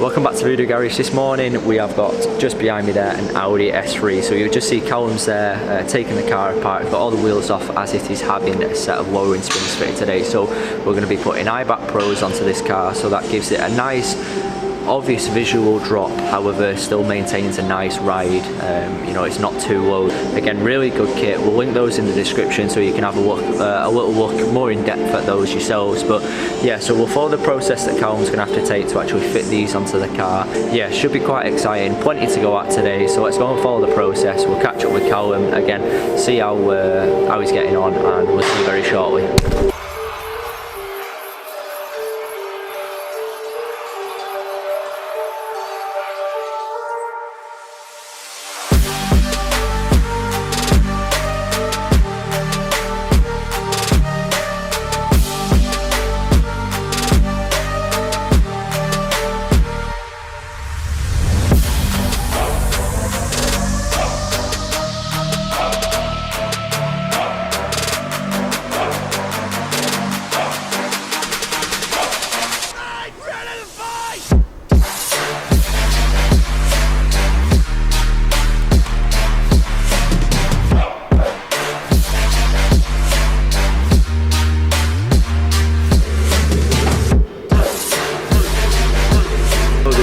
Welcome back to Voodoo Garage. This morning we have got just behind me there an Audi S3. So you'll just see Callum's there taking the car apart. We've got all the wheels off as it is having a set of lowering springs fitted today. So we're going to be putting Eibach Pros onto this car, so that gives it a nice obvious visual drop, however still maintains a nice ride. You know, it's not too low. Again, really good kit. We'll link those in the description so you can have a look, a little look more in depth at those yourselves. But yeah, so we'll follow the process that Callum's going to have to take to actually fit these onto the car. Yeah, should be quite exciting. Plenty to go at today, so let's go and follow the process. We'll catch up with Callum again, see how he's getting on, and we'll see you very shortly.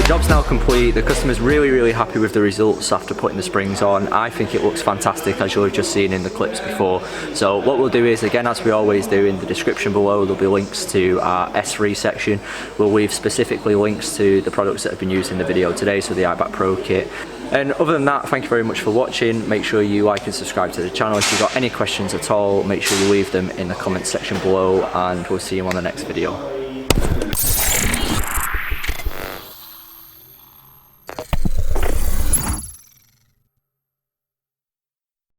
Job's now complete. The customer's really happy with the results after putting the springs on. I think it looks fantastic, as you'll have just seen in the clips before. So what we'll do is, again, as we always do, in the description below there'll be links to our S3 section. We'll leave specifically links to the products that have been used in the video today, so the Eibach Pro kit. And other than that, thank you very much for watching. Make sure you like and subscribe to the channel. If you've got any questions at all, make sure you leave them in the comments section below, and we'll see you on the next video.